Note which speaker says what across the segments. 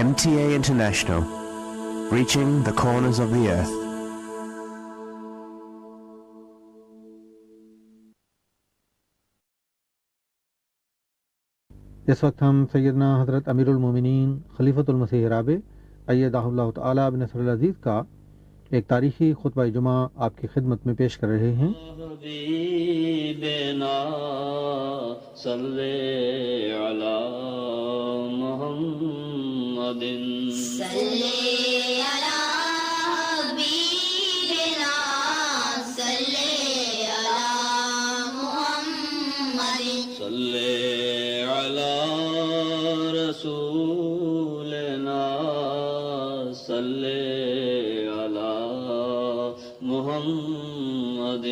Speaker 1: MTA International, reaching the corners of the earth.
Speaker 2: اس وقت ہم سیدنا حضرت امیر المومنین خلیفۃ المسیح رابع ایدہ اللہ تعالیٰ بنصر العزیز کا ایک تاریخی خطبہ جمعہ آپ کی خدمت میں پیش کر رہے ہیں۔
Speaker 3: حبیبنا صلی علی محمد صلی علی حبیبنا صلی علی محمد صلی علی رسولنا صلی محمد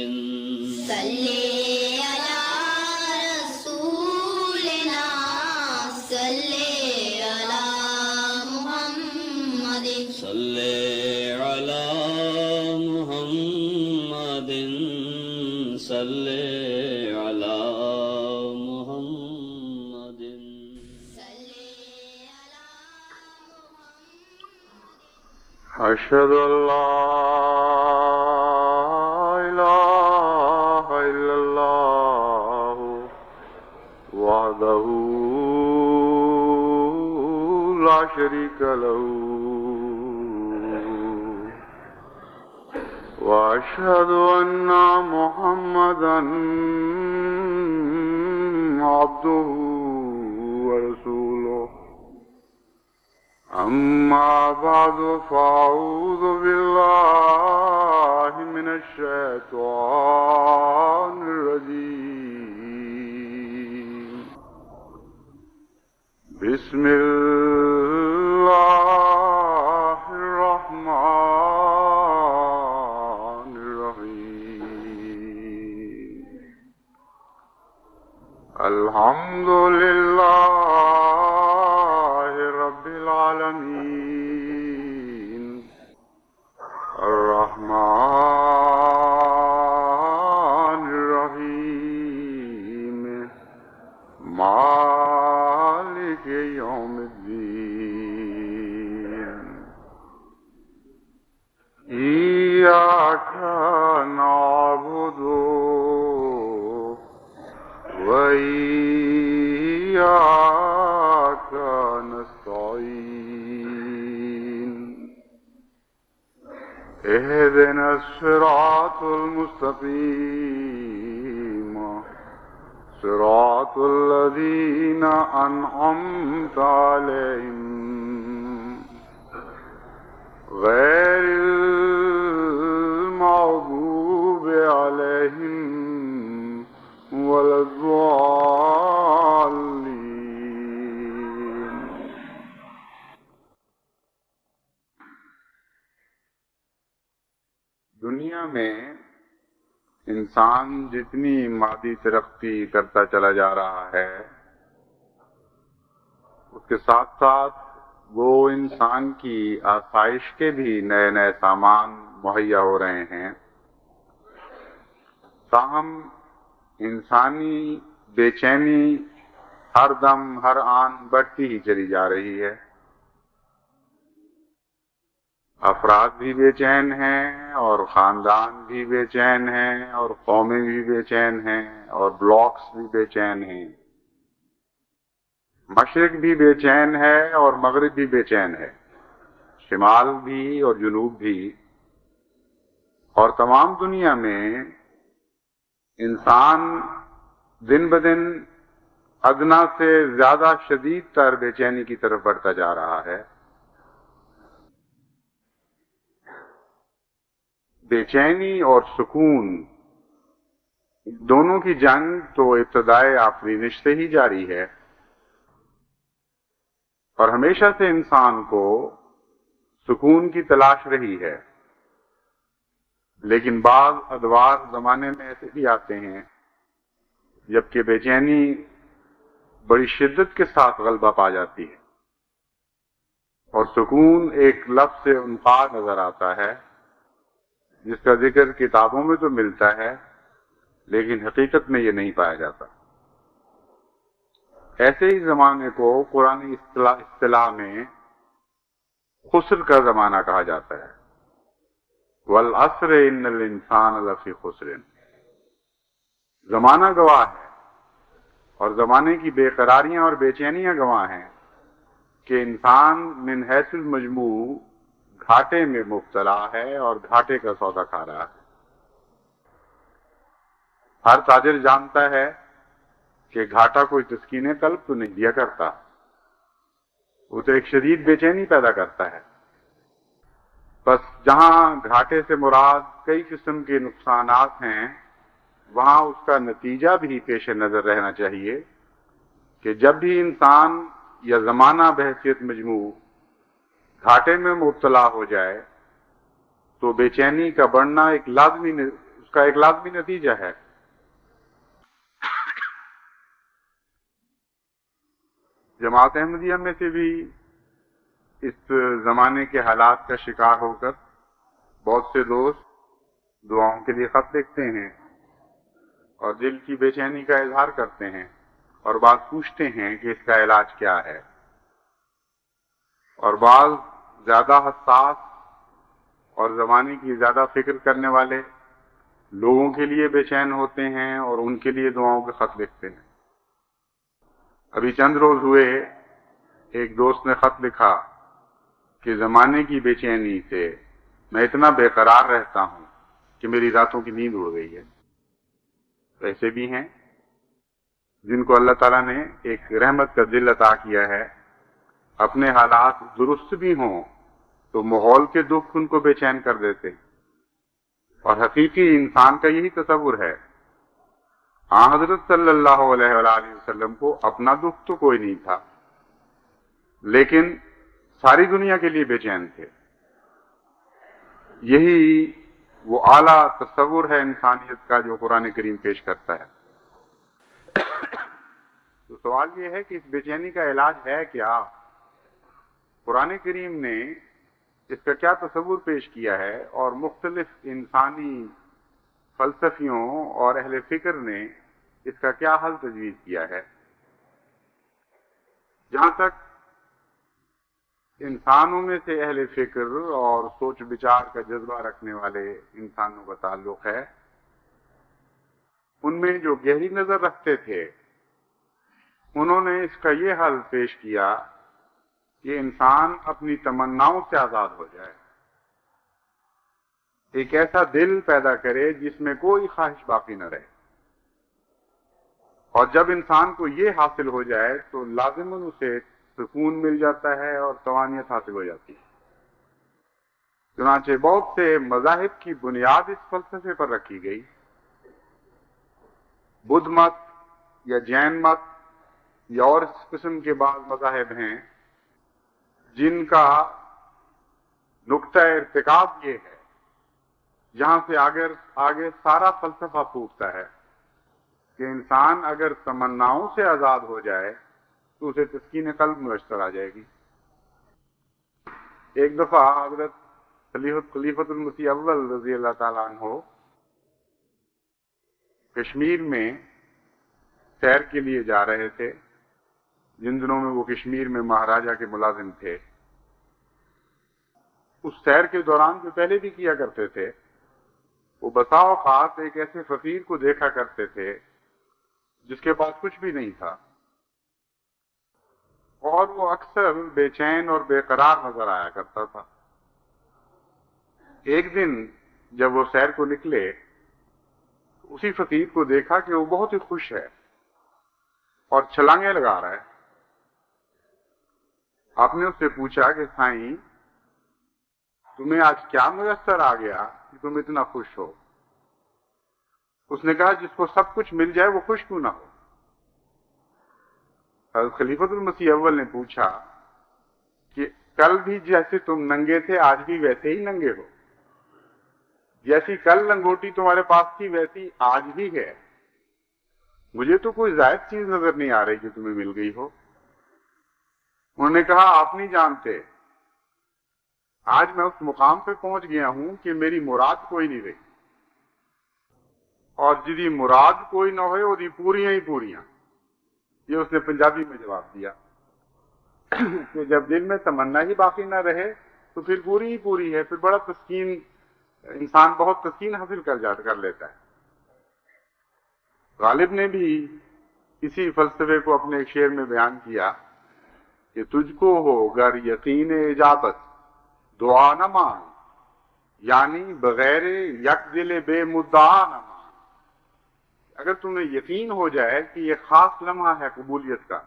Speaker 3: صلی علی رسولنا صلی علی محمد صلی علی محمد صلی علی محمد
Speaker 4: اشہد ان لا شریک له واشهد ان محمدا عبده ورسوله اما بعد فاعوذ بالله من الشیطان الرجیم بسم اللہ الرحمن الرحیم الحمد للہ رب العالمین الرحمن الرحیم مالک یوم الدین ایاک نعبد وإياك نستعين اهدنا الصراط المستقيم صراط الذين أنعمت عليهم غير المغضوب عليهم ولا الضالين۔ دنیا میں انسان جتنی مادی ترقی کرتا چلا جا رہا ہے اس کے ساتھ ساتھ وہ انسان کی آسائش کے بھی نئے نئے سامان مہیا ہو رہے ہیں، تاہم انسانی بے چینی ہر دم ہر آن بڑھتی ہی چلی جا رہی ہے۔ افراد بھی بے چین ہیں اور خاندان بھی بے چین ہیں اور قومیں بھی بے چین ہیں اور بلاکس بھی بے چین ہیں، مشرق بھی بے چین ہے اور مغرب بھی بے چین ہے، شمال بھی اور جنوب بھی، اور تمام دنیا میں انسان دن بدن ادنا سے زیادہ شدید تر بے چینی کی طرف بڑھتا جا رہا ہے۔ بے چینی اور سکون دونوں کی جنگ تو ابتدائے آفرینش سے ہی جاری ہے، اور ہمیشہ سے انسان کو سکون کی تلاش رہی ہے، لیکن بعض ادوار زمانے میں ایسے بھی آتے ہیں جبکہ بے چینی بڑی شدت کے ساتھ غلبہ پا جاتی ہے اور سکون ایک لفظ سے انقاد نظر آتا ہے جس کا ذکر کتابوں میں تو ملتا ہے لیکن حقیقت میں یہ نہیں پایا جاتا۔ ایسے ہی زمانے کو قرآن اصطلاح میں خسر کا زمانہ کہا جاتا ہے. والعصر ان الانسان لفی خسر. زمانہ گواہ ہے اور زمانے کی بے قراریاں اور بے چینیاں گواہ ہیں کہ انسان من حیث المجموع گھاٹے میں مبتلا ہے اور گھاٹے کا سودا کھا رہا ہے. ہر تاجر جانتا ہے کہ گھاٹا کوئی تسکین قلب تو نہیں دیا کرتا، وہ تو ایک شدید بے چینی پیدا کرتا ہے. بس جہاں گھاٹے سے مراد کئی قسم کے نقصانات ہیں، وہاں اس کا نتیجہ بھی پیش نظر رہنا چاہیے کہ جب بھی انسان یا زمانہ بحیثیت مجموع گھاٹے میں مبتلا ہو جائے تو بے چینی کا بڑھنا اس کا ایک لازمی نتیجہ ہے. جماعت احمدیہ میں سے بھی اس زمانے کے حالات کا شکار ہو کر بہت سے دوست دعاؤں کے لیے خط لکھتے ہیں اور دل کی بے چینی کا اظہار کرتے ہیں اور بعض پوچھتے ہیں کہ اس کا علاج کیا ہے. اور بعض زیادہ حساس اور زمانے کی زیادہ فکر کرنے والے لوگوں کے لیے بے چین ہوتے ہیں اور ان کے لیے دعاؤں کے خط لکھتے ہیں. ابھی چند روز ہوئے ایک دوست نے خط لکھا کہ زمانے کی بے چینی سے میں اتنا بے قرار رہتا ہوں کہ میری راتوں کی نیند اڑ گئی ہے. ایسے بھی ہیں جن کو اللہ تعالیٰ نے ایک رحمت کا دل عطا کیا ہے، اپنے حالات درست بھی ہوں تو ماحول کے دکھ ان کو بے چین کر دیتے. اور حقیقی انسان کا یہی تصور ہے. حضرت صلی اللہ علیہ وآلہ وسلم کو اپنا دکھ تو کوئی نہیں تھا، لیکن ساری دنیا کے لیے بے چین تھے. یہی وہ اعلیٰ تصور ہے انسانیت کا جو قرآن کریم پیش کرتا ہے. تو سوال یہ ہے کہ اس بے چینی کا علاج ہے کیا؟ قرآن کریم نے اس کا کیا تصور پیش کیا ہے اور مختلف انسانی فلسفیوں اور اہل فکر نے اس کا کیا حل تجویز کیا ہے؟ جہاں تک انسانوں میں سے اہل فکر اور سوچ بچار کا جذبہ رکھنے والے انسانوں کا تعلق ہے، ان میں جو گہری نظر رکھتے تھے انہوں نے اس کا یہ حل پیش کیا کہ انسان اپنی تمناؤں سے آزاد ہو جائے، ایک ایسا دل پیدا کرے جس میں کوئی خواہش باقی نہ رہے. اور جب انسان کو یہ حاصل ہو جائے تو لازماً اسے سکون مل جاتا ہے اور طمانینت حاصل ہو جاتی ہے. چنانچہ بہت سے مذاہب کی بنیاد اس فلسفے پر رکھی گئی. بدھ مت یا جین مت یا اور اس قسم کے بعض مذاہب ہیں جن کا نقطہ ارتکاب یہ ہے، جہاں سے آگے سارا فلسفہ پھوٹتا ہے کہ انسان اگر تمناؤں سے آزاد ہو جائے تو اسے تسکین قلب میسر آ جائے گی. ایک دفعہ حضرت خلیفۃ المسیح اول رضی اللہ تعالیٰ عنہ کشمیر میں سیر کے لیے جا رہے تھے، جن دنوں میں وہ کشمیر میں مہاراجہ کے ملازم تھے. اس سیر کے دوران جو پہلے بھی کیا کرتے تھے، وہ بسا اوقات ایک ایسے فقیر کو دیکھا کرتے تھے جس کے پاس کچھ بھی نہیں تھا، اور وہ اکثر بے چین اور بے قرار نظر آیا کرتا تھا. ایک دن جب وہ سیر کو نکلے، اسی فقیر کو دیکھا کہ وہ بہت ہی خوش ہے اور چھلانگیں لگا رہا ہے. آپ نے اس سے پوچھا کہ سائیں، تمہیں آج کیا میسر آ گیا کہ تم اتنا خوش ہو؟ اس نے کہا جس کو سب کچھ مل جائے وہ خوش کیوں نہ ہو؟ حضرت خلیفۃ المسیح اول نے پوچھا کہ کل بھی جیسے تم ننگے تھے آج بھی ویسے ہی ننگے ہو، جیسی کل لنگوٹی تمہارے پاس تھی ویسی آج بھی ہے، مجھے تو کوئی زائد چیز نظر نہیں آ رہی جو تمہیں مل گئی ہو. انہوں نے کہا آپ نہیں جانتے، آج میں اس مقام پہ پہنچ گیا ہوں کہ میری مراد کوئی نہیں رہی، اور جدی مراد کوئی نہ ہوئے وہ پوریاں ہی پوریاں. یہ اس نے پنجابی میں جواب دیا کہ جب دل میں تمنا ہی باقی نہ رہے تو پھر پوری ہی پوری ہے، پھر بڑا تسکین، انسان بہت تسکین حاصل کر لیتا ہے۔ غالب نے بھی اسی فلسفے کو اپنے ایک شعر میں بیان کیا کہ تجھ کو ہو گر یقین اجابت دعا نہ مانگ، یعنی بغیر یک دل بے مدعا نہ مانگ۔ اگر تمہیں یقین ہو جائے کہ یہ خاص لمحہ ہے قبولیت کا،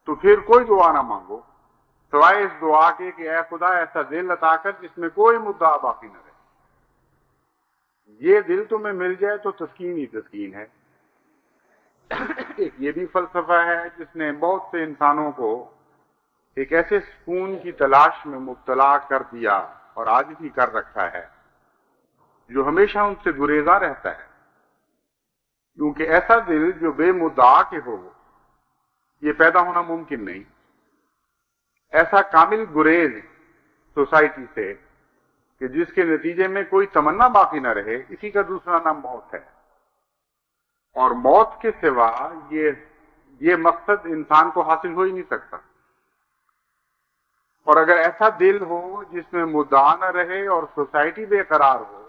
Speaker 4: تو پھر کوئی دعا نہ مانگو سوائے اس دعا کے کہ اے خدا ایسا دل عطا کر جس میں کوئی مدعا باقی نہ رہے۔ یہ دل تمہیں مل جائے تو تسکین ہی تسکین ہے۔ ایک یہ بھی فلسفہ ہے جس نے بہت سے انسانوں کو ایک ایسے سکون کی تلاش میں مبتلا کر دیا اور آج بھی کر رکھا ہے جو ہمیشہ ان سے گریزاں رہتا ہے، کیونکہ ایسا دل جو بے مدعا کے ہو یہ پیدا ہونا ممکن نہیں۔ ایسا کامل گریز سوسائٹی سے کہ جس کے نتیجے میں کوئی تمنا باقی نہ رہے، اسی کا دوسرا نام موت ہے۔ اور موت کے سوا یہ مقصد انسان کو حاصل ہو ہی نہیں سکتا۔ اور اگر ایسا دل ہو جس میں مدعا نہ رہے اور سوسائٹی بے قرار ہو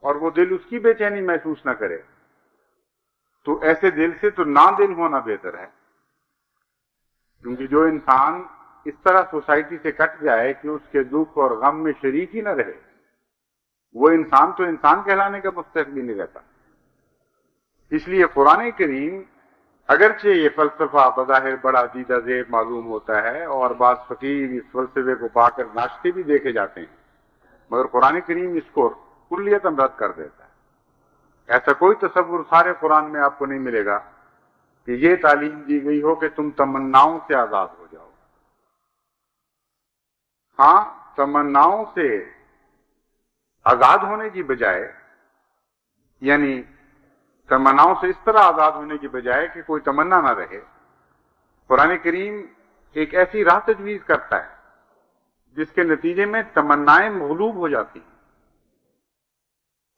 Speaker 4: اور وہ دل اس کی بے چینی محسوس نہ کرے، تو ایسے دل سے تو نہ دل ہونا بہتر ہے۔ کیونکہ جو انسان اس طرح سوسائٹی سے کٹ جائے کہ اس کے دکھ اور غم میں شریک ہی نہ رہے، وہ انسان تو انسان کہلانے کا مستحق بھی نہیں رہتا۔ اس لیے قرآن کریم اگرچہ یہ فلسفہ بظاہر بڑا دیدہ زیب معلوم ہوتا ہے اور بعض فقیر اس فلسفے کو پا کر ناچتے بھی دیکھے جاتے ہیں، مگر قرآن کریم اس کو کلیتاً رد کر دیتا ہے۔ ایسا کوئی تصور سارے قرآن میں آپ کو نہیں ملے گا کہ یہ تعلیم دی گئی ہو کہ تم تمناؤں سے آزاد ہو جاؤ۔ ہاں، تمناؤں سے آزاد ہونے کی بجائے، یعنی تمناؤں سے اس طرح آزاد ہونے کی بجائے کہ کوئی تمنا نہ رہے، قرآن کریم ایک ایسی راہ تجویز کرتا ہے جس کے نتیجے میں تمنائیں مغلوب ہو جاتی ہیں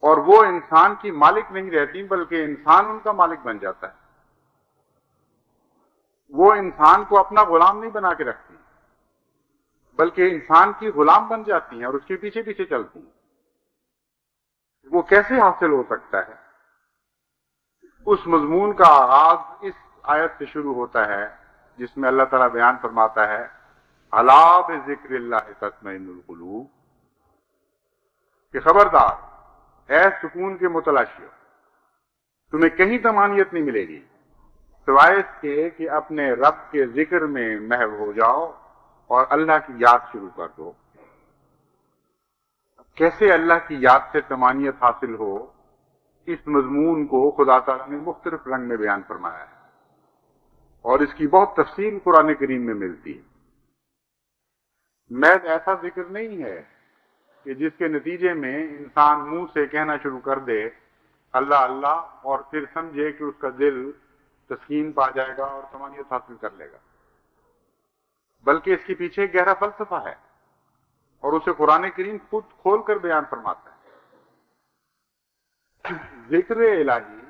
Speaker 4: اور وہ انسان کی مالک نہیں رہتی بلکہ انسان ان کا مالک بن جاتا ہے۔ وہ انسان کو اپنا غلام نہیں بنا کے رکھتی بلکہ انسان کی غلام بن جاتی ہیں اور اس کے پیچھے پیچھے چلتی ہیں۔ وہ کیسے حاصل ہو سکتا ہے؟ اس مضمون کا آغاز اس آیت سے شروع ہوتا ہے جس میں اللہ تعالیٰ بیان فرماتا ہے الا بذکر اللہ تطمئن القلوب، کہ خبردار اے سکون کے متلاشیو، تمہیں کہیں طمانینت نہیں ملے گی سوائے اس کے کہ اپنے رب کے ذکر میں محو ہو جاؤ اور اللہ کی یاد شروع کر دو۔ کیسے اللہ کی یاد سے طمانینت حاصل ہو، اس مضمون کو خدا تعالیٰ نے مختلف رنگ میں بیان فرمایا ہے اور اس کی بہت تفصیل قرآن کریم میں ملتی ہے۔ محض ایسا ذکر نہیں ہے کہ جس کے نتیجے میں انسان منہ سے کہنا شروع کر دے اللہ اللہ اور پھر سمجھے کہ اس کا دل تسکین پا جائے گا اور طمانینت حاصل کر لے گا، بلکہ اس کے پیچھے ایک گہرا فلسفہ ہے اور اسے قرآن کریم خود کھول کر بیان فرماتا ہے۔ ذکر الہی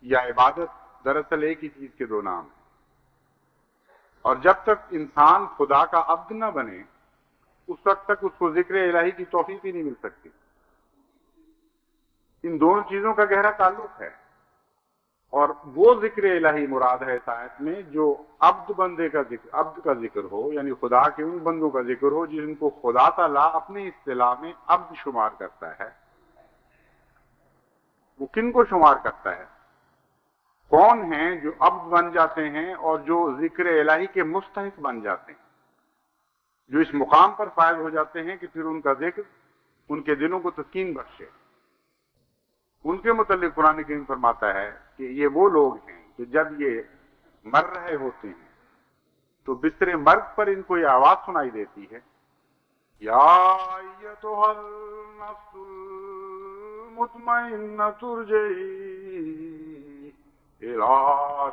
Speaker 4: یا عبادت دراصل ایک ہی چیز کے دو نام ہیں، اور جب تک انسان خدا کا عبد نہ بنے اس وقت تک اس کو ذکر الہی کی توفیق ہی نہیں مل سکتی۔ ان دونوں چیزوں کا گہرا تعلق ہے، اور وہ ذکر الہی مراد ہے اس آیت میں جو عبد کا ذکر ہو، یعنی خدا کے ان بندوں کا ذکر ہو جن کو خدا تعالیٰ اپنی اصطلاح میں عبد شمار کرتا ہے۔ وہ کن کو شمار کرتا ہے؟ کون ہیں جو عبد بن جاتے ہیں اور جو ذکر الہی کے مستحق بن جاتے ہیں، جو اس مقام پر فائز ہو جاتے ہیں کہ پھر ان کا ذکر ان کے دلوں کو تسکین بخشے۔ ان کے متعلق قرآن کریم فرماتا ہے کہ یہ وہ لوگ ہیں کہ جب یہ مر رہے ہوتے ہیں تو بستر مرگ پر ان کو یہ آواز سنائی دیتی ہے یا ایتھا النفس المطمئنۃ ارجعی الی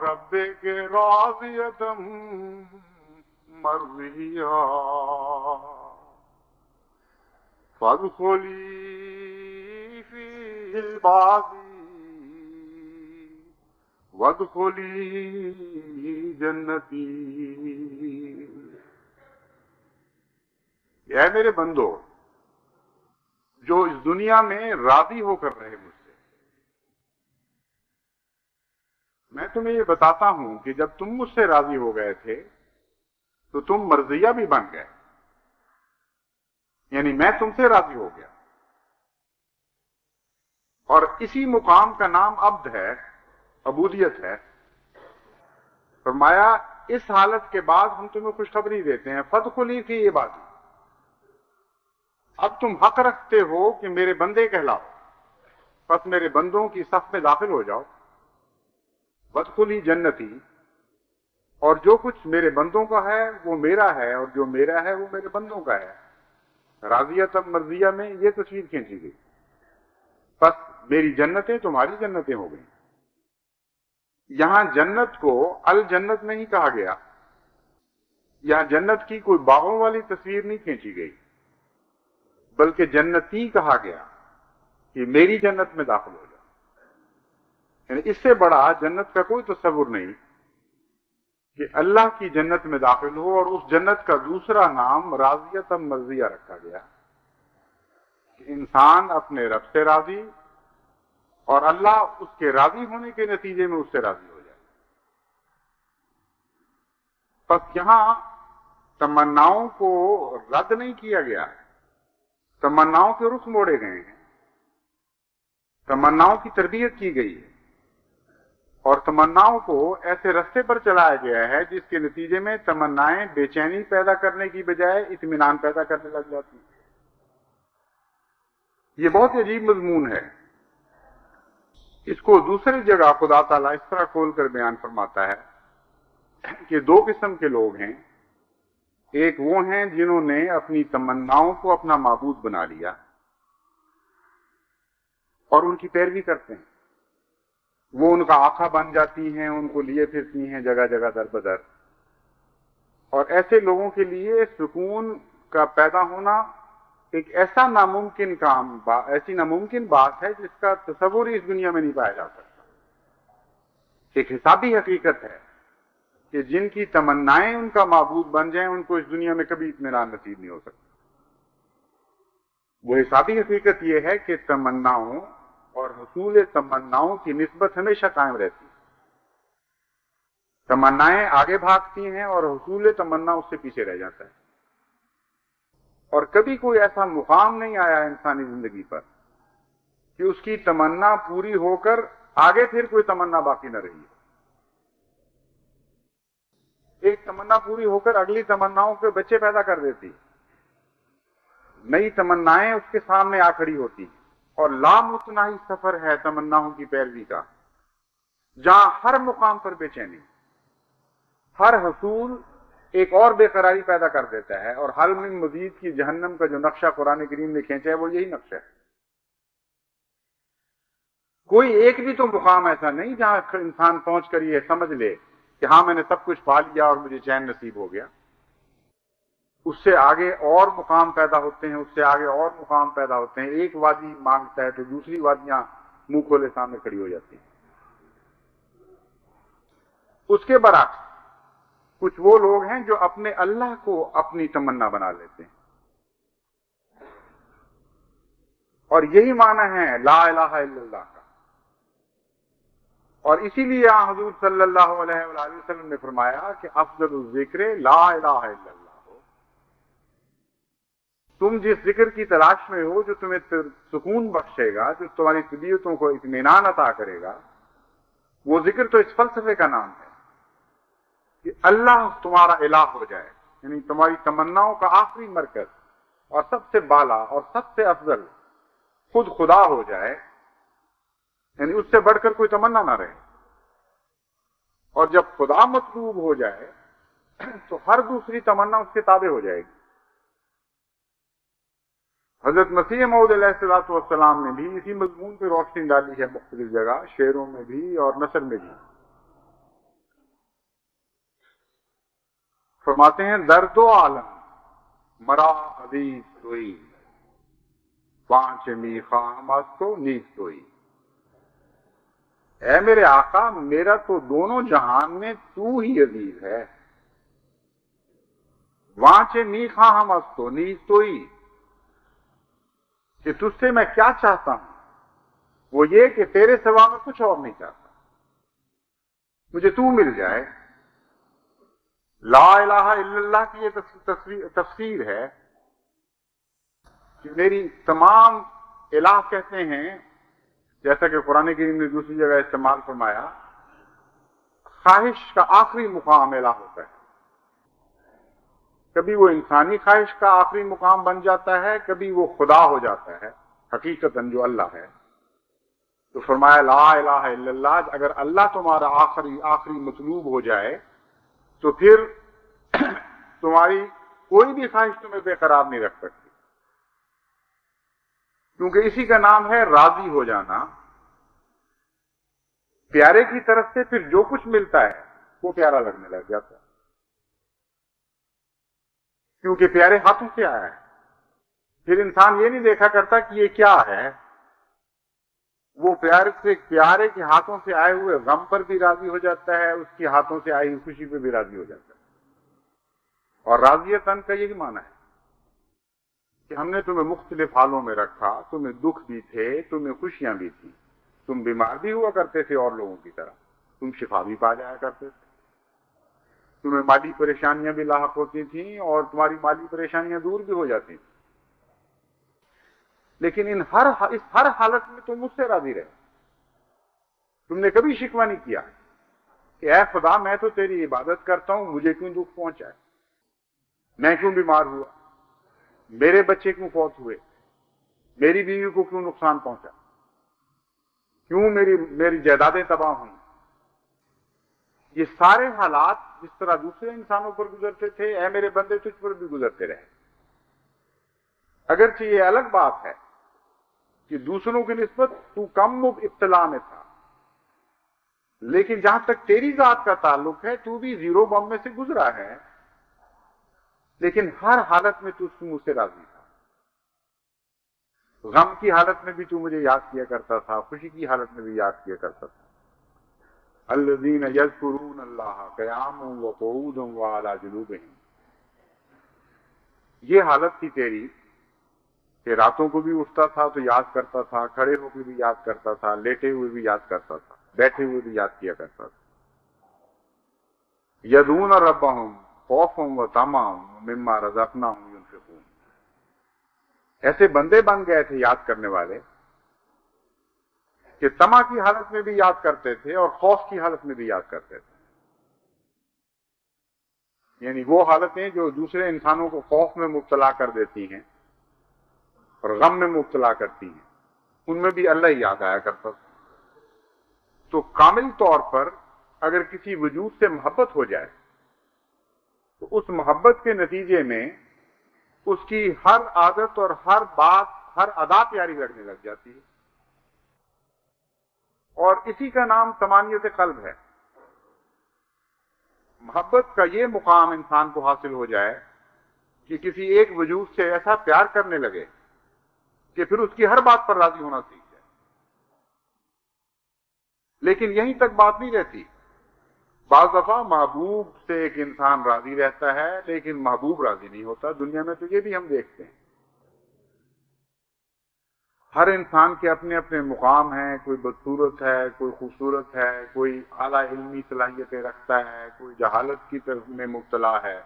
Speaker 4: ربک راضیۃ مرضیہ فادخلی فی عبادی وادخلی جنتی۔ کہ اے میرے بندو جو اس دنیا میں راضی ہو کر رہے مجھ سے، میں تمہیں یہ بتاتا ہوں کہ جب تم مجھ سے راضی ہو گئے تھے تو تم مرضیہ بھی بن گئے، یعنی میں تم سے راضی ہو گیا، اور اسی مقام کا نام عبد ہے، عبودیت ہے۔ فرمایا اس حالت کے بعد ہم تمہیں خوشخبری دیتے ہیں، فادخلی فی عبادی، اب تم حق رکھتے ہو کہ میرے بندے کہلاؤ، بس میرے بندوں کی صف میں داخل ہو جاؤ، وادخلی جنتی، اور جو کچھ میرے بندوں کا ہے وہ میرا ہے، اور جو میرا ہے وہ میرے بندوں کا ہے۔ راضیۃ مرضیہ میں یہ تصویر کھینچی گئی، بس میری جنتیں تمہاری جنتیں ہو گئیں۔ یہاں جنت کو الجنت نہیں کہا گیا، یہاں جنت کی کوئی باغوں والی تصویر نہیں کھینچی گئی، بلکہ جنتی کہا گیا کہ میری جنت میں داخل ہو جاؤ۔ یعنی اس سے بڑا جنت کا کوئی تصور نہیں کہ اللہ کی جنت میں داخل ہو، اور اس جنت کا دوسرا نام راضیۃ مرضیہ رکھا گیا کہ انسان اپنے رب سے راضی اور اللہ اس کے راضی ہونے کے نتیجے میں اس سے راضی ہو جائے۔ بس یہاں تمناؤں کو رد نہیں کیا گیا، تمناؤں کے رخ موڑے گئے ہیں، تمناؤں کی تربیت کی گئی ہے، اور تمناؤں کو ایسے رستے پر چلایا گیا ہے جس کے نتیجے میں تمنائیں بے چینی پیدا کرنے کی بجائے اطمینان پیدا کرنے لگ جاتی ہیں۔ یہ بہت عجیب مضمون ہے، اس کو دوسری جگہ خدا تعالیٰ اس طرح کھول کر بیان فرماتا ہے کہ دو قسم کے لوگ ہیں، ایک وہ ہیں جنہوں نے اپنی تمناؤں کو اپنا معبود بنا لیا اور ان کی پیروی کرتے ہیں، وہ ان کا آقا بن جاتی ہیں، ان کو لیے پھرتی ہیں جگہ جگہ در بدر، اور ایسے لوگوں کے لیے سکون کا پیدا ہونا ایک ایسا ناممکن کام، ایسی ناممکن بات ہے جس کا تصور ہی اس دنیا میں نہیں پایا جا سکتا۔ ایک حسابی حقیقت ہے کہ جن کی تمنائیں ان کا معبود بن جائیں ان کو اس دنیا میں کبھی اطمینان نصیب نہیں ہو سکتا۔ وہ حسابی حقیقت یہ ہے کہ تمناؤں اور حصول تمناؤں کی نسبت ہمیشہ قائم رہتی ہے، تمنائیں آگے بھاگتی ہیں اور حصول تمنا اس سے پیچھے رہ جاتا ہے، اور کبھی کوئی ایسا مقام نہیں آیا انسانی زندگی پر کہ اس کی تمنا پوری ہو کر آگے پھر کوئی تمنا باقی نہ رہی۔ ایک تمنا پوری ہو کر اگلی تمناؤں کے بچے پیدا کر دیتی، نئی تمنائیں اس کے سامنے آ کھڑی ہوتی، اور لامتناہی سفر ہے تمناؤں کی پیروی کا، جہاں ہر مقام پر بے چینی، ہر حصول ایک اور بے قراری پیدا کر دیتا ہے، اور حل من مزید کی جہنم کا جو نقشہ قرآن کریم نے کھینچا ہے وہ یہی نقشہ ہے۔ کوئی ایک بھی تو مقام ایسا نہیں جہاں انسان پہنچ کر یہ سمجھ لے کہ ہاں میں نے سب کچھ پا لیا اور مجھے چین نصیب ہو گیا۔ اس سے آگے اور مقام پیدا ہوتے ہیں، اس سے آگے اور مقام پیدا ہوتے ہیں، ایک وادی مانگتا ہے تو دوسری وادیاں منہ کھولے سامنے کھڑی ہو جاتی ہیں۔ اس کے برعکس کچھ وہ لوگ ہیں جو اپنے اللہ کو اپنی تمنا بنا لیتے ہیں، اور یہی معنی ہے لا الہ الا اللہ کا، اور اسی لیے حضور صلی اللہ علیہ وآلہ وسلم نے فرمایا کہ افضل الذکر لا الہ الا اللہ ہو۔ تم جس ذکر کی تلاش میں ہو جو تمہیں سکون بخشے گا، جو تمہاری طبیعتوں کو اطمینان عطا کرے گا، وہ ذکر تو اس فلسفے کا نام ہے کہ اللہ تمہارا الہ ہو جائے، یعنی تمہاری تمناؤں کا آخری مرکز اور سب سے بالا اور سب سے افضل خود خدا ہو جائے، یعنی اس سے بڑھ کر کوئی تمنا نہ رہے، اور جب خدا مطلوب ہو جائے تو ہر دوسری تمنا اس کے تابع ہو جائے گی۔ حضرت مسیح موعود علیہ الصلوۃ والسلام نے بھی اسی مضمون پہ روشنی ڈالی ہے مختلف جگہ، شعروں میں بھی اور نثر میں بھی۔ فرماتے ہیں درد و عالم مرا عزیز سوئی، پانچ میخواہ مستو نیز سوئی۔ اے میرے آقا، میرا تو دونوں جہان میں تو ہی عزیز ہے، وانچے نی خواہم از تو نیز توئی، کہ تجھ سے میں کیا چاہتا ہوں وہ یہ کہ تیرے سوا میں کچھ اور نہیں چاہتا، مجھے تو مل جائے۔ لا الہ الا اللہ کی یہ تفسیر ہے کہ میری تمام الہ کہتے ہیں، جیسا کہ قرآن کریم نے دوسری جگہ استعمال فرمایا، خواہش کا آخری مقام الہ ہوتا ہے۔ کبھی وہ انسانی خواہش کا آخری مقام بن جاتا ہے، کبھی وہ خدا ہو جاتا ہے حقیقتاً جو اللہ ہے۔ تو فرمایا لا الہ الا اللہ، اگر اللہ تمہارا آخری مطلوب ہو جائے تو پھر تمہاری کوئی بھی خواہش تمہیں بے قرار نہیں رکھ سکتی، کیونکہ اسی کا نام ہے راضی ہو جانا۔ پیارے کی طرف سے پھر جو کچھ ملتا ہے وہ پیارا لگنے لگ جاتا ہے، کیونکہ پیارے ہاتھوں سے آیا ہے۔ پھر انسان یہ نہیں دیکھا کرتا کہ یہ کیا ہے، وہ پیارے کے ہاتھوں سے آئے ہوئے غم پر بھی راضی ہو جاتا ہے، اس کے ہاتھوں سے آئی ہوئی خوشی پہ بھی راضی ہو جاتا ہے۔ اور راضیتاً کا یہی معنی ہے کہ ہم نے تمہیں مختلف حالوں میں رکھا، تمہیں دکھ بھی تھے، تمہیں خوشیاں بھی تھیں، تم بیمار بھی ہوا کرتے تھے اور لوگوں کی طرح، تم شفا بھی پا جایا کرتے تھے، تمہیں مالی پریشانیاں بھی لاحق ہوتی تھیں اور تمہاری مالی پریشانیاں دور بھی ہو جاتی تھیں، لیکن اس ہر حالت میں تم مجھ سے راضی رہے۔ تم نے کبھی شکوہ نہیں کیا کہ اے خدا میں تو تیری عبادت کرتا ہوں، مجھے کیوں دکھ پہنچا ہے، میں کیوں بیمار ہوا، میرے بچے کیوں فوت ہوئے، میری بیوی کو کیوں نقصان پہنچا، کیوں میری جائیدادیں تباہ ہوئیں۔ یہ سارے حالات جس طرح دوسرے انسانوں پر گزرتے تھے، اے میرے بندے تجھ پر بھی گزرتے رہے۔ اگرچہ یہ الگ بات ہے کہ دوسروں کی نسبت تو کم ابتلا میں تھا، لیکن جہاں تک تیری ذات کا تعلق ہے تو بھی زیرو بم میں سے گزرا ہے، لیکن ہر حالت میں تو مجھ سے راضی تھا۔ غم کی حالت میں بھی تو مجھے یاد کیا کرتا تھا، خوشی کی حالت میں بھی یاد کیا کرتا تھا۔ الذین یذکرون اللہ قیاما وقعودا وعلی جنوبہم، یہ حالت تھی تیری کہ راتوں کو بھی اٹھتا تھا تو یاد کرتا تھا، کھڑے ہو کے بھی یاد کرتا تھا، لیٹے ہوئے بھی یاد کرتا تھا، بیٹھے ہوئے بھی یاد کیا کرتا تھا۔ یدعون ربہم خوفا وطمعا مما رزقناہم ینفقون، ایسے بندے بن گئے تھے یاد کرنے والے کہ طمع کی حالت میں بھی یاد کرتے تھے اور خوف کی حالت میں بھی یاد کرتے تھے۔ یعنی وہ حالتیں جو دوسرے انسانوں کو خوف میں مبتلا کر دیتی ہیں اور غم میں مبتلا کرتی ہیں، ان میں بھی اللہ ہی یاد آیا کرتا تھا۔ تو کامل طور پر اگر کسی وجود سے محبت ہو جائے تو اس محبت کے نتیجے میں اس کی ہر عادت اور ہر بات، ہر ادا پیاری لگنے لگ جاتی ہے، اور اسی کا نام طمانینت قلب ہے۔ محبت کا یہ مقام انسان کو حاصل ہو جائے کہ کسی ایک وجود سے ایسا پیار کرنے لگے کہ پھر اس کی ہر بات پر راضی ہونا سیکھ جائے۔ لیکن یہیں تک بات نہیں رہتی، بعض دفعہ محبوب سے ایک انسان راضی رہتا ہے لیکن محبوب راضی نہیں ہوتا۔ دنیا میں تو یہ بھی ہم دیکھتے ہیں، ہر انسان کے اپنے اپنے مقام ہیں، کوئی بدصورت ہے، کوئی خوبصورت ہے، کوئی اعلیٰ علمی صلاحیتیں رکھتا ہے، کوئی جہالت کی طرف میں مبتلا ہے،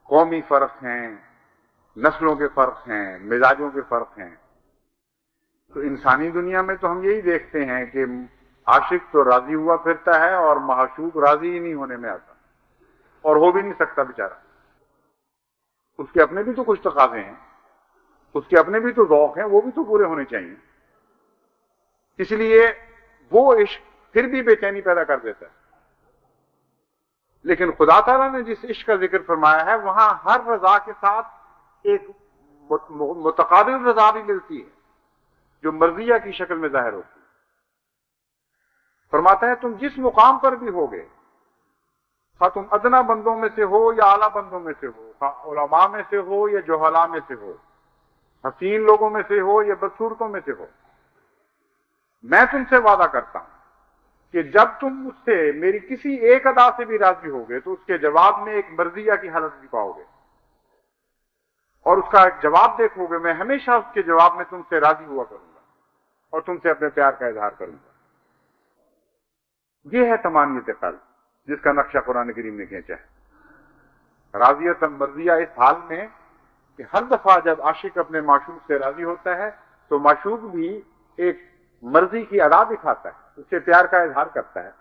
Speaker 4: قومی فرق ہیں، نسلوں کے فرق ہیں، مزاجوں کے فرق ہیں۔ تو انسانی دنیا میں تو ہم یہی دیکھتے ہیں کہ عاشق تو راضی ہوا پھرتا ہے اور معشوق راضی ہی نہیں ہونے میں آتا، اور ہو بھی نہیں سکتا بیچارہ۔ اس کے اپنے بھی تو کچھ تقاضے ہیں، اس کے اپنے بھی تو ذوق ہیں، وہ بھی تو پورے ہونے چاہیے۔ اس لیے وہ عشق پھر بھی بے چینی پیدا کر دیتا ہے۔ لیکن خدا تعالیٰ نے جس عشق کا ذکر فرمایا ہے وہاں ہر رضا کے ساتھ ایک متقابل رضا بھی ملتی ہے جو مرضیہ کی شکل میں ظاہر ہوتی ہے۔ فرماتا ہے تم جس مقام پر بھی ہوگے، خواہ تم ادنا بندوں میں سے ہو یا اعلیٰ بندوں میں سے ہو، خواہ علماء میں سے ہو یا جہلاء میں سے ہو، حسین لوگوں میں سے ہو یا بدصورتوں میں سے ہو، میں تم سے وعدہ کرتا ہوں کہ جب تم مجھ سے میری کسی ایک ادا سے بھی راضی ہوگے تو اس کے جواب میں ایک مرضیہ کی حالت بھی پاؤ گے، اور اس کا ایک جواب دیکھو گے، میں ہمیشہ اس کے جواب میں تم سے راضی ہوا کروں گا اور تم سے اپنے پیار کا اظہار کروں گا۔ یہ ہے تمانیت قلب جس کا نقشہ قرآن کریم نے کھینچا ہے۔ راضیت مرضیہ اس حال میں کہ ہر دفعہ جب عاشق اپنے معشوق سے راضی ہوتا ہے تو معشوق بھی ایک مرضی کی ادا دکھاتا ہے، اس سے پیار کا اظہار کرتا ہے۔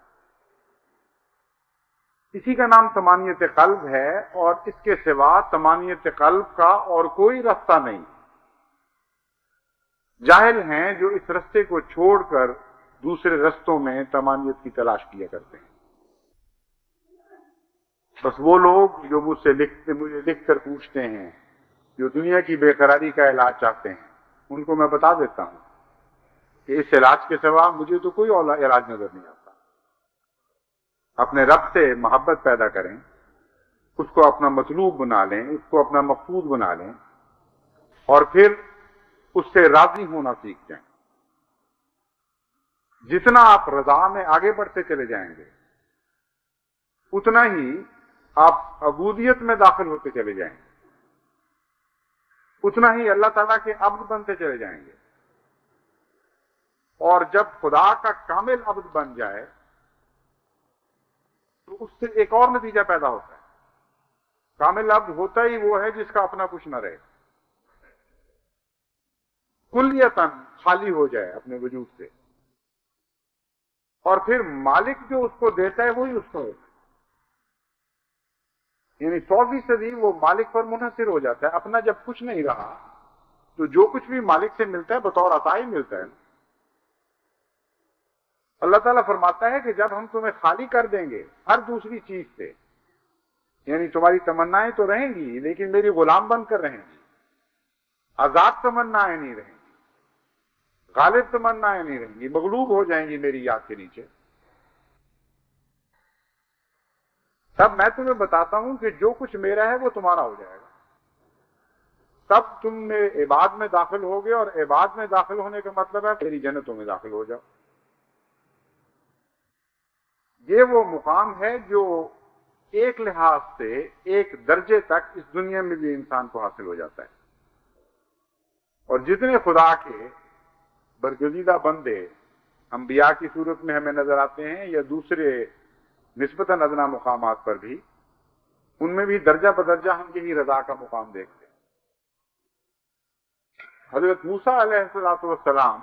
Speaker 4: اسی کا نام تمانیت قلب ہے، اور اس کے سوا تمانیت قلب کا اور کوئی رستہ نہیں۔ جاہل ہیں جو اس رستے کو چھوڑ کر دوسرے رستوں میں تمانیت کی تلاش کیا کرتے ہیں۔ بس وہ لوگ جو مجھے لکھ کر پوچھتے ہیں، جو دنیا کی بے قراری کا علاج چاہتے ہیں، ان کو میں بتا دیتا ہوں کہ اس علاج کے سوا مجھے تو کوئی اور علاج نظر نہیں آتا۔ اپنے رب سے محبت پیدا کریں، اس کو اپنا مطلوب بنا لیں، اس کو اپنا مقصود بنا لیں، اور پھر اس سے راضی ہونا سیکھ جائیں۔ جتنا آپ رضا میں آگے بڑھتے چلے جائیں گے اتنا ہی آپ عبودیت میں داخل ہوتے چلے جائیں گے، اتنا ہی اللہ تعالیٰ کے عبد بنتے چلے جائیں گے، اور جب خدا کا کامل عبد بن جائے تو اس سے ایک اور نتیجہ پیدا ہوتا ہے۔ کامل عبد ہوتا ہی وہ ہے جس کا اپنا کچھ نہ رہے، کلیتاً خالی ہو جائے اپنے وجود سے، اور پھر مالک جو اس کو دیتا ہے وہی اس کو ہوتا ہے، یعنی 100% وہ مالک پر منحصر ہو جاتا ہے۔ اپنا جب کچھ نہیں رہا تو جو کچھ بھی مالک سے ملتا ہے بطور عطا ہی ملتا ہے۔ اللہ تعالیٰ فرماتا ہے کہ جب ہم تمہیں خالی کر دیں گے ہر دوسری چیز سے، یعنی تمہاری تمنائیں تو رہیں گی لیکن میری غلام بن کر رہیں گی، آزاد تمنائیں نہیں رہیں گی، غالب تمنائیں نہیں رہیں گی، مغلوب ہو جائیں گی میری یاد کے نیچے، تب میں تمہیں بتاتا ہوں کہ جو کچھ میرا ہے وہ تمہارا ہو جائے گا۔ تب تم میں عباد میں داخل ہوگے، اور عباد میں داخل ہونے کا مطلب ہے میری جنتوں میں داخل ہو جاؤ۔ یہ وہ مقام ہے جو ایک لحاظ سے ایک درجے تک اس دنیا میں بھی انسان کو حاصل ہو جاتا ہے، اور جتنے خدا کے برگزیدہ بندے انبیاء کی صورت میں ہمیں نظر آتے ہیں یا دوسرے نسبتاً ادنا مقامات پر بھی، ان میں بھی درجہ بدرجہ ہم یہی رضا کا مقام دیکھتے ہیں۔ حضرت موسیٰ علیہ السلام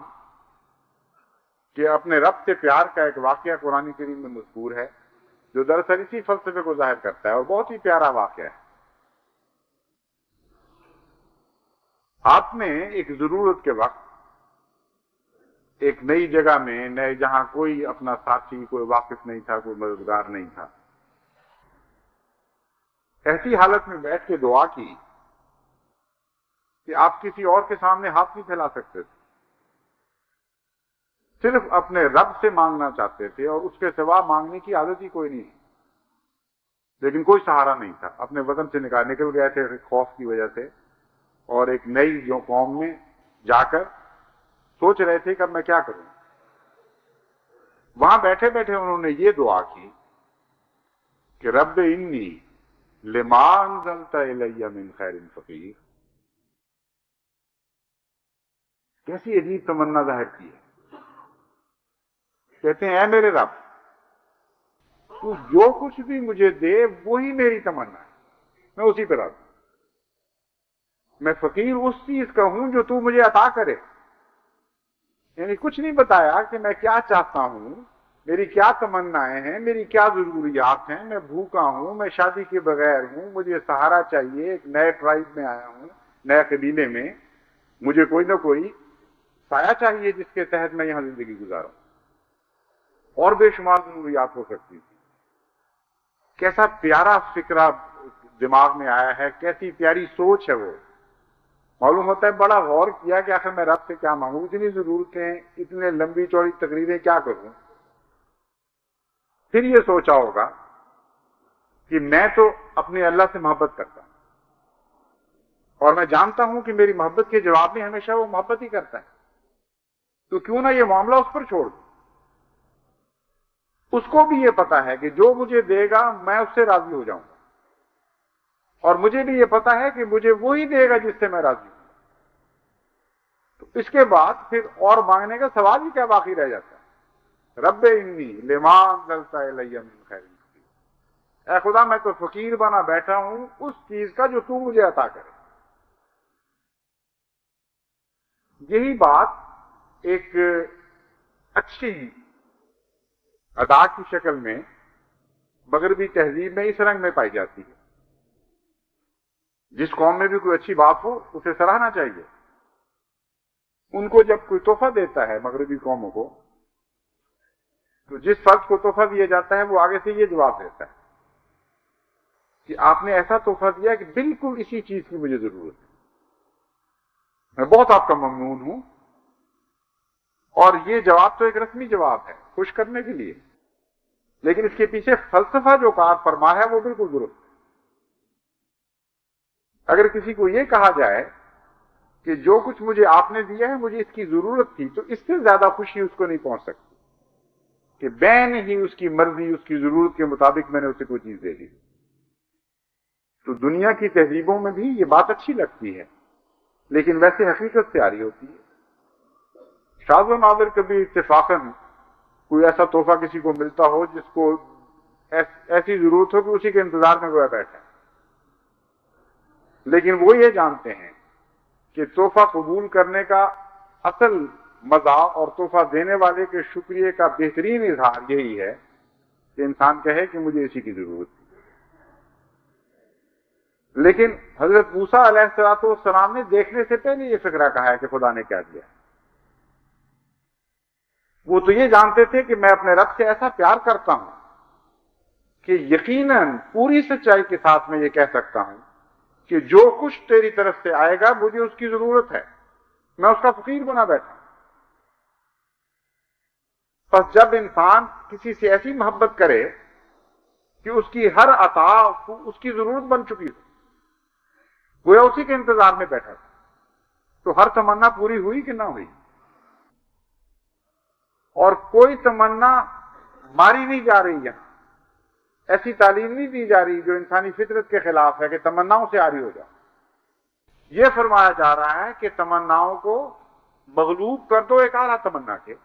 Speaker 4: کہ اپنے رب سے پیار کا ایک واقعہ قرآن کریم میں مذکور ہے جو دراصل اسی فلسفے کو ظاہر کرتا ہے، اور بہت ہی پیارا واقعہ ہے۔ آپ نے ایک ضرورت کے وقت ایک نئی جگہ میں، نئے جہاں کوئی اپنا ساتھی، کوئی واقف نہیں تھا، کوئی مددگار نہیں تھا، ایسی حالت میں بیٹھ کے دعا کی کہ آپ کسی اور کے سامنے ہاتھ نہیں پھیلا سکتے تھے، صرف اپنے رب سے مانگنا چاہتے تھے، اور اس کے سوا مانگنے کی عادت ہی کوئی نہیں، لیکن کوئی سہارا نہیں تھا۔ اپنے وطن سے نکل گئے تھے خوف کی وجہ سے، اور ایک نئی جو قوم میں جا کر سوچ رہے تھے کہ اب میں کیا کروں۔ وہاں بیٹھے بیٹھے انہوں نے یہ دعا کی کہ رب انی لما انزلت الی من خیر فقیر۔ کیسی عجیب تمنا ظاہر کی ہے۔ کہتے ہیں اے میرے رب، تو جو کچھ بھی مجھے دے وہی میری تمنا ہے، میں اسی پہ راضی ہوں۔ میں فقیر اس چیز کا ہوں جو تو مجھے عطا کرے۔ یعنی کچھ نہیں بتایا کہ میں کیا چاہتا ہوں، میری کیا تمنائیں ہیں، میری کیا ضروریات ہیں، میں بھوکا ہوں، میں شادی کے بغیر ہوں، مجھے سہارا چاہیے، ایک نئے ٹرائب میں آیا ہوں، نئے قبیلے میں، مجھے کوئی نہ کوئی سایہ چاہیے جس کے تحت میں یہاں زندگی گزاروں، اور بے شمار ضروریات ہو سکتی تھی۔ کیسا پیارا فکرہ دماغ میں آیا ہے، کیسی پیاری سوچ ہے وہ۔ معلوم ہوتا ہے بڑا غور کیا کہ آخر میں رب سے کیا مانگوں، اتنی ضرورتیں، اتنے لمبی چوڑی تقریریں کیا کروں۔ پھر یہ سوچا ہوگا کہ میں تو اپنے اللہ سے محبت کرتا ہوں، اور میں جانتا ہوں کہ میری محبت کے جواب میں ہمیشہ وہ محبت ہی کرتا ہے، تو کیوں نہ یہ معاملہ اس پر چھوڑ دوں۔ اس کو بھی یہ پتا ہے کہ جو مجھے دے گا میں اس سے راضی ہو جاؤں گا، اور مجھے بھی یہ پتا ہے کہ مجھے وہی دے گا جس سے میں راضی ہوں۔ تو اس کے بعد پھر اور مانگنے کا سوال ہی کیا باقی رہ جاتا ہے؟ رب انی لما انزلت الی من خیر، اے خدا میں تو فقیر بنا بیٹھا ہوں اس چیز کا جو تو مجھے عطا کرے۔ یہی بات ایک اچھی ادا کی شکل میں مغربی تہذیب میں اس رنگ میں پائی جاتی ہے۔ جس قوم میں بھی کوئی اچھی بات ہو اسے سراہنا چاہیے۔ ان کو جب کوئی تحفہ دیتا ہے مغربی قوموں کو، تو جس فرد کو تحفہ دیا جاتا ہے وہ آگے سے یہ جواب دیتا ہے کہ آپ نے ایسا تحفہ دیا کہ بالکل اسی چیز کی مجھے ضرورت ہے، میں بہت آپ کا ممنون ہوں۔ اور یہ جواب تو ایک رسمی جواب ہے خوش کرنے کے لیے، لیکن اس کے پیچھے فلسفہ جو کار فرما ہے وہ بالکل درست ہے۔ اگر کسی کو یہ کہا جائے کہ جو کچھ مجھے آپ نے دیا ہے مجھے اس کی ضرورت تھی، تو اس سے زیادہ خوشی اس کو نہیں پہنچ سکتی کہ بین ہی اس کی مرضی اس کی ضرورت کے مطابق میں نے اسے کوئی چیز دے دی۔ تو دنیا کی تہذیبوں میں بھی یہ بات اچھی لگتی ہے، لیکن ویسے حقیقت سے آری ہوتی ہے۔ شاذ و نادر کبھی اتفاقاً کوئی ایسا تحفہ کسی کو ملتا ہو جس کو ایسی ضرورت ہو کہ اسی کے انتظار میں گویا بیٹھا ہے، لیکن وہ یہ جانتے ہیں کہ تحفہ قبول کرنے کا اصل مزہ اور تحفہ دینے والے کے شکریہ کا بہترین اظہار یہی ہے کہ انسان کہے کہ مجھے اسی کی ضرورت تھی۔ لیکن حضرت موسیٰ علیہ السلام نے دیکھنے سے پہلے یہ فکرہ کہا ہے کہ خدا نے کیا دیا۔ وہ تو یہ جانتے تھے کہ میں اپنے رب سے ایسا پیار کرتا ہوں کہ یقیناً پوری سچائی کے ساتھ میں یہ کہہ سکتا ہوں کہ جو کچھ تیری طرف سے آئے گا مجھے اس کی ضرورت ہے، میں اس کا فقیر بنا بیٹھا ہوں۔ پس جب انسان کسی سے ایسی محبت کرے کہ اس کی ہر عطا اس کی ضرورت بن چکی ہو، گویا اسی کے انتظار میں بیٹھا تھا، تو ہر تمنا پوری ہوئی کہ نہ ہوئی؟ اور کوئی تمنا ماری نہیں جا رہی یہاں، ایسی تعلیم نہیں دی جا رہی جو انسانی فطرت کے خلاف ہے کہ تمناؤں سے عاری ہو جاؤ۔ یہ فرمایا جا رہا ہے کہ تمناؤں کو مغلوب کر دو ایک اعلیٰ تمنا کے،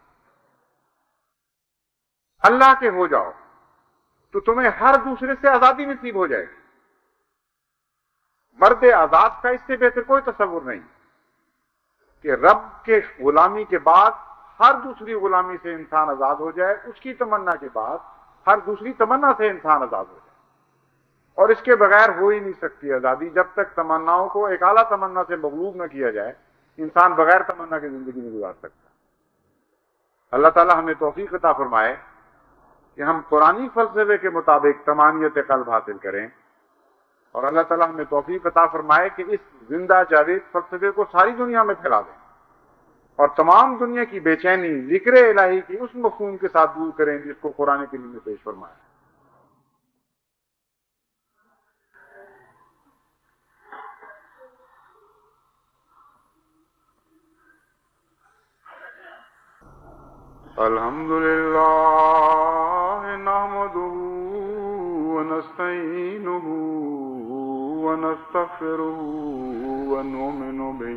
Speaker 4: اللہ کے ہو جاؤ تو تمہیں ہر دوسرے سے آزادی نصیب ہو جائے گی۔ مرد آزاد کا اس سے بہتر کوئی تصور نہیں کہ رب کے غلامی کے بعد ہر دوسری غلامی سے انسان آزاد ہو جائے، اس کی تمنا کے بعد ہر دوسری تمنا سے انسان آزاد ہو جائے۔ اور اس کے بغیر ہو ہی نہیں سکتی آزادی، جب تک تمناؤں کو ایک اعلیٰ تمنا سے مغلوب نہ کیا جائے انسان بغیر تمنا کی زندگی نہیں گزار سکتا۔ اللہ تعالیٰ ہمیں توفیق عطا فرمائے کہ ہم قرآنی فلسفے کے مطابق تمانیت قلب حاصل کریں، اور اللہ تعالیٰ ہمیں توفیق عطا فرمائے کہ اس زندہ جاوید فلسفے کو ساری دنیا میں پھیلا دیں، اور تمام دنیا کی بے چینی ذکر الہی کی اس مفہوم کے ساتھ دور کریں جس کو قرآن کریم میں پیش فرمایا۔ الحمدللہ نحمدہ ونستعینہ ونستغفرہ ونؤمن بہ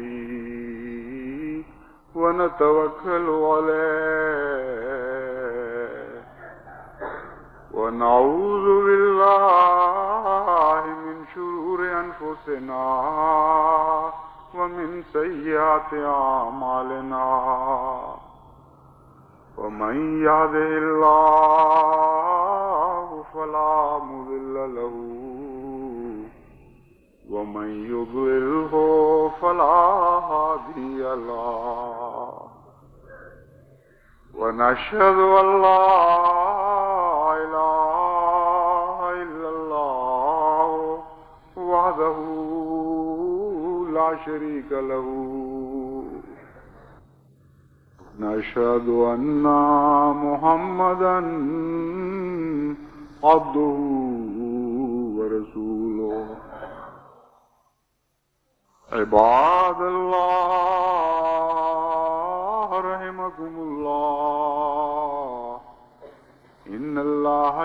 Speaker 4: ونتوکل علیہ ونعوذ باللہ من شرور انفسنا ومن سیئات اعمالنا ومن يهده الله فلا مضل له ومن يضلله فلا هادي له ونشهد أن لا إله إلا الله وحده لا شريك له نشهد أن محمدا عبده ورسوله عباد الله رحمكم الله إن